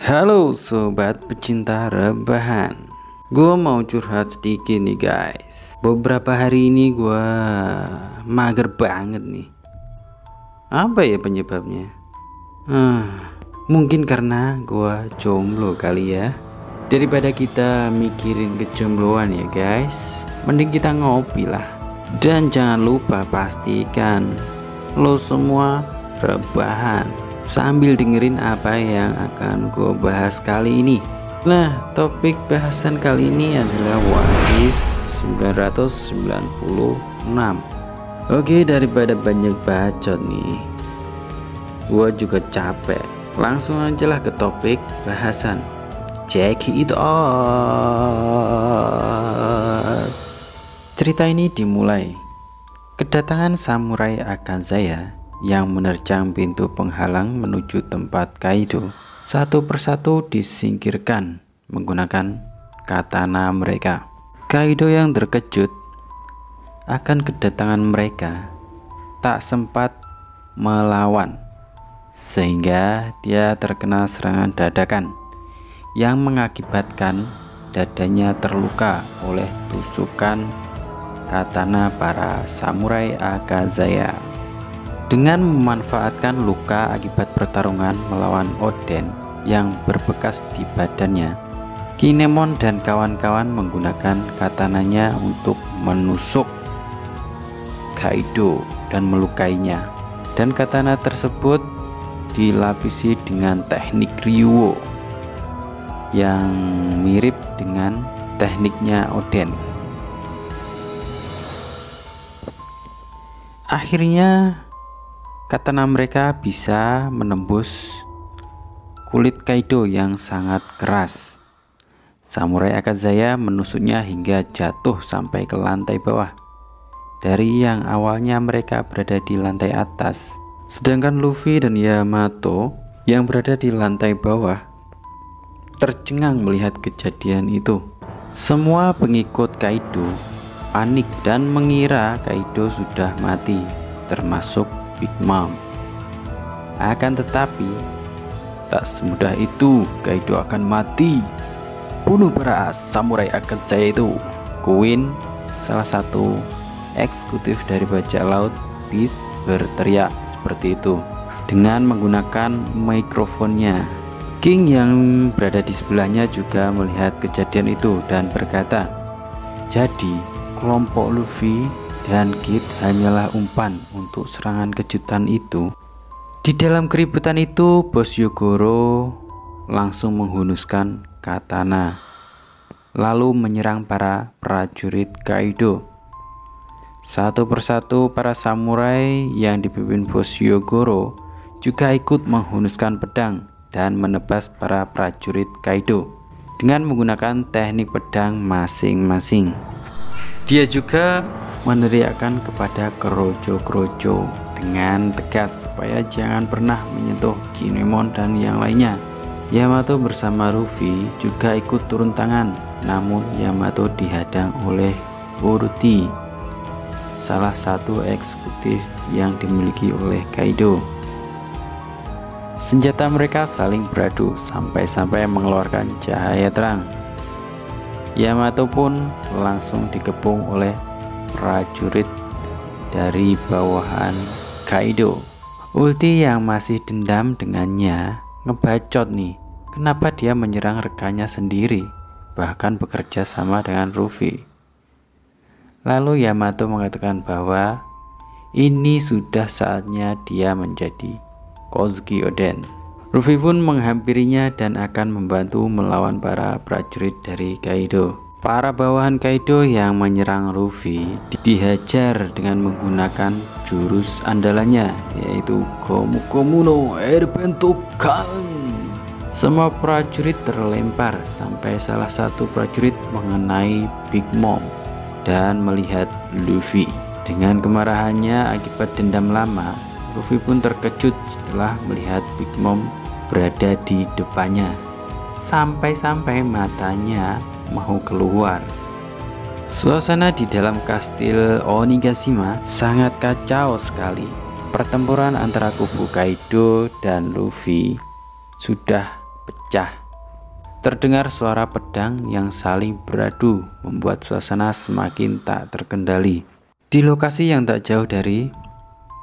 Halo sobat pecinta rebahan, gue mau curhat sedikit nih guys. Beberapa hari ini gue mager banget nih. Apa ya penyebabnya? Mungkin karena gue jomblo kali ya. Daripada kita mikirin kejombloan ya guys, mending kita ngopi lah. Dan jangan lupa pastikan lo semua rebahan sambil dengerin apa yang akan gue bahas kali ini. Nah, topik bahasan kali ini adalah One Piece 996. Oke, daripada banyak bacot nih, gue juga capek. Langsung aja lah ke topik bahasan. Check it out. Cerita ini dimulai kedatangan samurai Akazaya yang menerjang pintu penghalang menuju tempat Kaido. Satu persatu disingkirkan menggunakan katana mereka. Kaido yang terkejut akan kedatangan mereka tak sempat melawan, sehingga dia terkena serangan dadakan yang mengakibatkan dadanya terluka oleh tusukan katana para samurai Akazaya. Dengan memanfaatkan luka akibat pertarungan melawan Oden yang berbekas di badannya, Kinemon dan kawan-kawan menggunakan katananya untuk menusuk Kaido dan melukainya. Dan katana tersebut dilapisi dengan teknik Ryuo yang mirip dengan tekniknya Oden. Akhirnya katana mereka bisa menembus kulit Kaido yang sangat keras. Samurai Akazaya menusuknya hingga jatuh sampai ke lantai bawah. Dari yang awalnya mereka berada di lantai atas, sedangkan Luffy dan Yamato yang berada di lantai bawah tercengang melihat kejadian itu. Semua pengikut Kaido panik dan mengira Kaido sudah mati, termasuk Big Mom. Akan tetapi tak semudah itu Kaido akan mati. Bunuh para samurai Akazaya itu. Queen, salah satu eksekutif dari bajak laut Beast, berteriak seperti itu dengan menggunakan mikrofonnya. King yang berada di sebelahnya juga melihat kejadian itu dan berkata, jadi kelompok Luffy dan Kid hanyalah umpan untuk serangan kejutan itu. Di dalam keributan itu, Bos Yogoro langsung menghunuskan katana lalu menyerang para prajurit Kaido. Satu persatu para samurai yang dipimpin Bos Yogoro juga ikut menghunuskan pedang dan menebas para prajurit Kaido dengan menggunakan teknik pedang masing-masing. Dia juga meneriakkan kepada Krojo-Krojo dengan tegas supaya jangan pernah menyentuh Kinemon dan yang lainnya. Yamato bersama Luffy juga ikut turun tangan, namun Yamato dihadang oleh Uruti, salah satu eksekutif yang dimiliki oleh Kaido. Senjata mereka saling beradu sampai-sampai mengeluarkan cahaya terang. Yamato pun langsung dikepung oleh prajurit dari bawahan Kaido. Ulti yang masih dendam dengannya ngebacot nih, kenapa dia menyerang rekannya sendiri, bahkan bekerja sama dengan Luffy. Lalu Yamato mengatakan bahwa ini sudah saatnya dia menjadi Kozuki Oden. Luffy pun menghampirinya dan akan membantu melawan para prajurit dari Kaido. Para bawahan Kaido yang menyerang Luffy dihajar dengan menggunakan jurus andalannya, yaitu Gomu Gomu no Airbentokan. Semua prajurit terlempar sampai salah satu prajurit mengenai Big Mom dan melihat Luffy. Dengan kemarahannya akibat dendam lama, Luffy pun terkejut setelah melihat Big Mom berada di depannya, sampai-sampai matanya mau keluar. Suasana di dalam kastil Onigashima sangat kacau sekali. Pertempuran antara kubu Kaido dan Luffy sudah pecah. Terdengar suara pedang yang saling beradu, membuat suasana semakin tak terkendali. Di lokasi yang tak jauh dari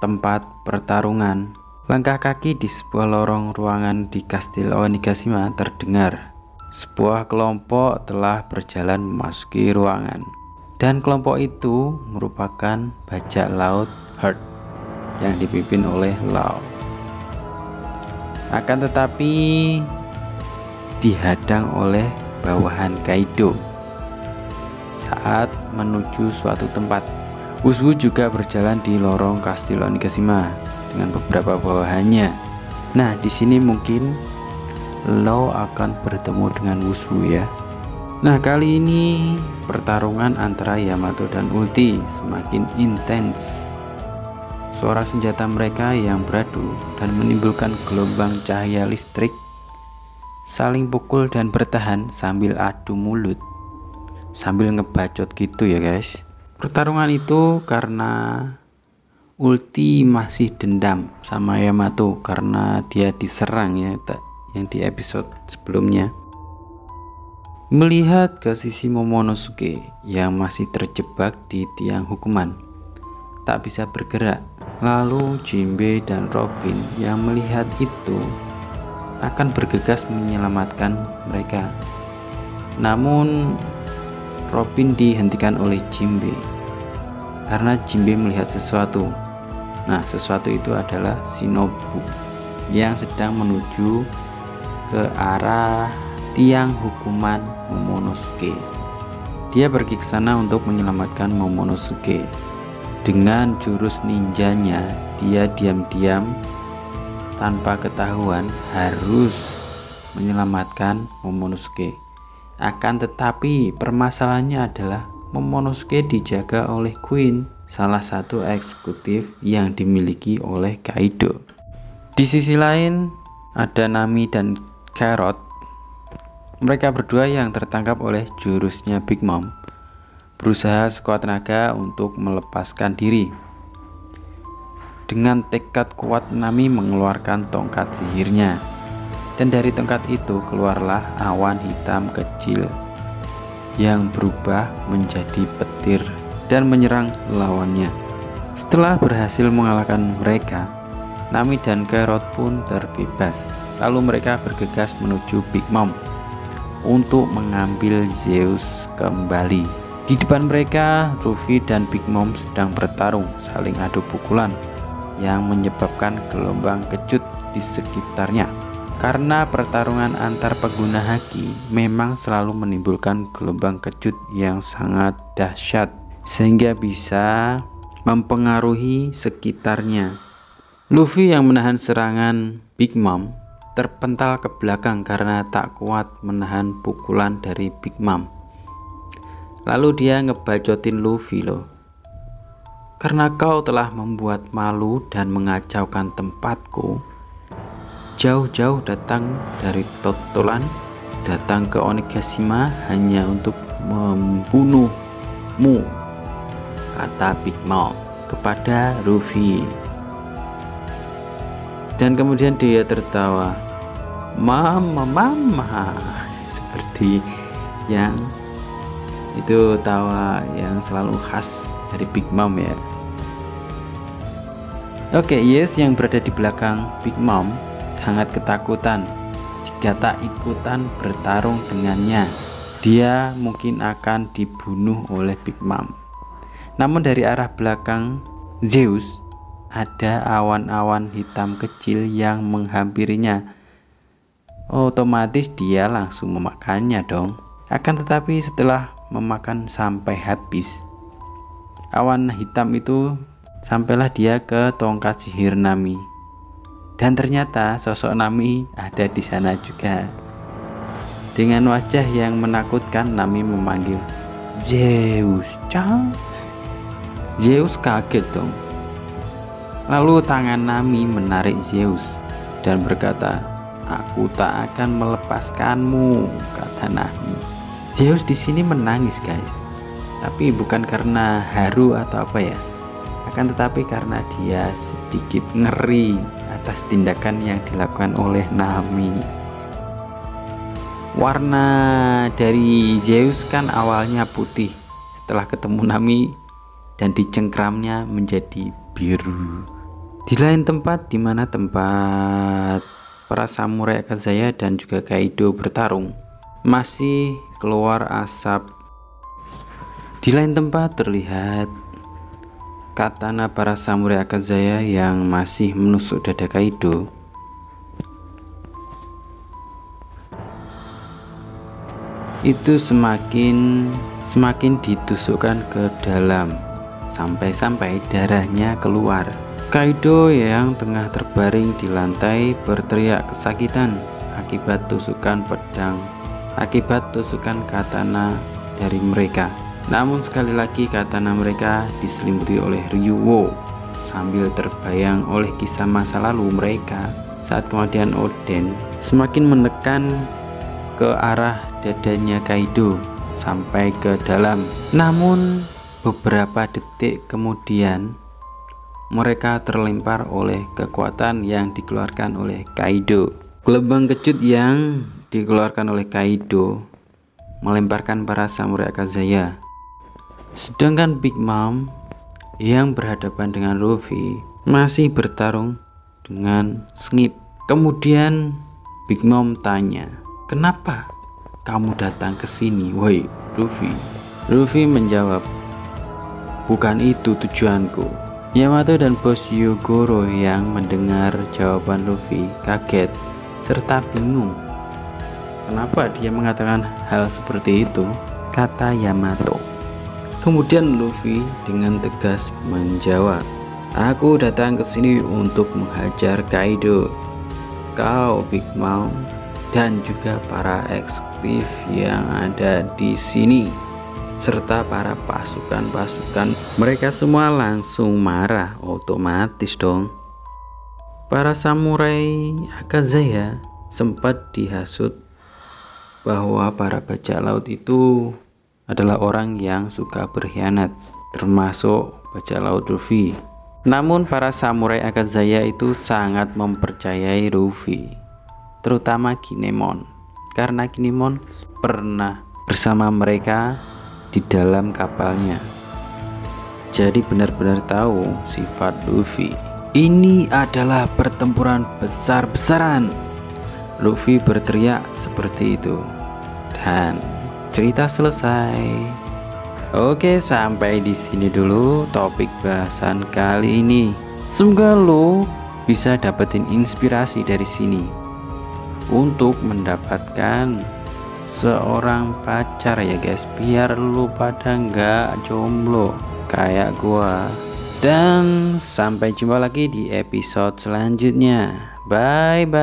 tempat pertarungan, langkah kaki di sebuah lorong ruangan di Kastil Onigashima terdengar. Sebuah kelompok telah berjalan memasuki ruangan, dan kelompok itu merupakan bajak laut Heart yang dipimpin oleh Law. Akan tetapi dihadang oleh bawahan Kaido saat menuju suatu tempat. Wushu juga berjalan di lorong Kastil Onigashima dengan beberapa bawahannya. Nah, di sini mungkin Law akan bertemu dengan Wushu ya. Nah, kali ini pertarungan antara Yamato dan Ulti semakin intens. Suara senjata mereka yang beradu dan menimbulkan gelombang cahaya listrik, saling pukul dan bertahan sambil adu mulut, sambil ngebacot gitu ya guys. Pertarungan itu karena Ulti masih dendam sama Yamato karena dia diserang ya, yang di episode sebelumnya. Melihat ke sisi Momonosuke yang masih terjebak di tiang hukuman, tak bisa bergerak. Lalu Jinbe dan Robin yang melihat itu akan bergegas menyelamatkan mereka. Namun Robin dihentikan oleh Jinbe karena Jinbe melihat sesuatu. Nah, sesuatu itu adalah Shinobu yang sedang menuju ke arah tiang hukuman Momonosuke. Dia pergi ke sana untuk menyelamatkan Momonosuke. Dengan jurus ninjanya, dia diam-diam tanpa ketahuan harus menyelamatkan Momonosuke. Akan tetapi permasalahannya adalah Momonosuke dijaga oleh Queen, salah satu eksekutif yang dimiliki oleh Kaido. Di sisi lain ada Nami dan Carrot. Mereka berdua yang tertangkap oleh jurusnya Big Mom berusaha sekuat tenaga untuk melepaskan diri. Dengan tekad kuat, Nami mengeluarkan tongkat sihirnya, dan dari tongkat itu keluarlah awan hitam kecil yang berubah menjadi petir dan menyerang lawannya. Setelah berhasil mengalahkan mereka, Nami dan Carrot pun terbebas. Lalu mereka bergegas menuju Big Mom untuk mengambil Zeus kembali. Di depan mereka, Luffy dan Big Mom sedang bertarung, saling adu pukulan yang menyebabkan gelombang kejut di sekitarnya. Karena pertarungan antar pengguna haki memang selalu menimbulkan gelombang kejut yang sangat dahsyat, sehingga bisa mempengaruhi sekitarnya. Luffy yang menahan serangan Big Mom terpental ke belakang karena tak kuat menahan pukulan dari Big Mom. Lalu dia ngebacotin Luffy loh. Karena kau telah membuat malu dan mengacaukan tempatku, jauh-jauh datang dari Totolan, datang ke Onigashima hanya untuk membunuhmu, kata Big Mom kepada Luffy. Dan kemudian dia tertawa, mama, seperti yang itu tawa yang selalu khas dari Big Mom ya. Oke, Yes yang berada di belakang Big Mom sangat ketakutan jika tak ikutan bertarung dengannya. Dia mungkin akan dibunuh oleh Big Mom. Namun dari arah belakang Zeus ada awan-awan hitam kecil yang menghampirinya. Otomatis dia langsung memakannya dong. Akan tetapi setelah memakan sampai habis, awan hitam itu sampailah dia ke tongkat sihir Nami. Dan ternyata sosok Nami ada di sana juga. Dengan wajah yang menakutkan, Nami memanggil Zeus-chan. Zeus kaget dong. Lalu tangan Nami menarik Zeus dan berkata, "Aku tak akan melepaskanmu," kata Nami. Zeus di sini menangis guys, tapi bukan karena haru atau apa ya, akan tetapi karena dia sedikit ngeri atas tindakan yang dilakukan oleh Nami. Warna dari Zeus kan awalnya putih, setelah ketemu Nami dan dicengkramnya menjadi biru. Di lain tempat, di mana tempat para samurai Akazaya dan juga Kaido bertarung, masih keluar asap. Di lain tempat terlihat katana para samurai Akazaya yang masih menusuk dada Kaido. Itu semakin ditusukkan ke dalam sampai-sampai darahnya keluar. Kaido yang tengah terbaring di lantai berteriak kesakitan akibat tusukan katana dari mereka. Namun sekali lagi katana mereka diselimuti oleh Ryuo sambil terbayang oleh kisah masa lalu mereka saat kemudian Oden semakin menekan ke arah dadanya Kaido sampai ke dalam. Namun beberapa detik kemudian mereka terlempar oleh kekuatan yang dikeluarkan oleh Kaido. Gelombang kejut yang dikeluarkan oleh Kaido melemparkan para samurai Akazaya. Sedangkan Big Mom yang berhadapan dengan Luffy masih bertarung dengan sengit. Kemudian Big Mom tanya, "Kenapa kamu datang ke sini, woi Luffy?" Luffy menjawab, "Bukan itu tujuanku." Yamato dan Bos Hyogoro yang mendengar jawaban Luffy kaget serta bingung. Kenapa dia mengatakan hal seperti itu? Kata Yamato. Kemudian Luffy dengan tegas menjawab, "Aku datang ke sini untuk menghajar Kaido. Kau Big Mom dan juga para eksekutif yang ada di sini serta para pasukan mereka semua langsung marah, otomatis dong. Para samurai Akazaya sempat dihasut bahwa para bajak laut itu adalah orang yang suka berkhianat, termasuk bajak laut Luffy. Namun para samurai Akazaya itu sangat mempercayai Luffy, terutama Kinemon, karena Kinemon pernah bersama mereka di dalam kapalnya. Jadi benar-benar tahu sifat Luffy. Ini adalah pertempuran besar-besaran. Luffy berteriak seperti itu. Dan cerita selesai. Oke, sampai di sini dulu topik bahasan kali ini. Semoga lo bisa dapetin inspirasi dari sini untuk mendapatkan seorang pacar ya guys, biar lu pada nggak jomblo kayak gua. Dan sampai jumpa lagi di episode selanjutnya. Bye bye.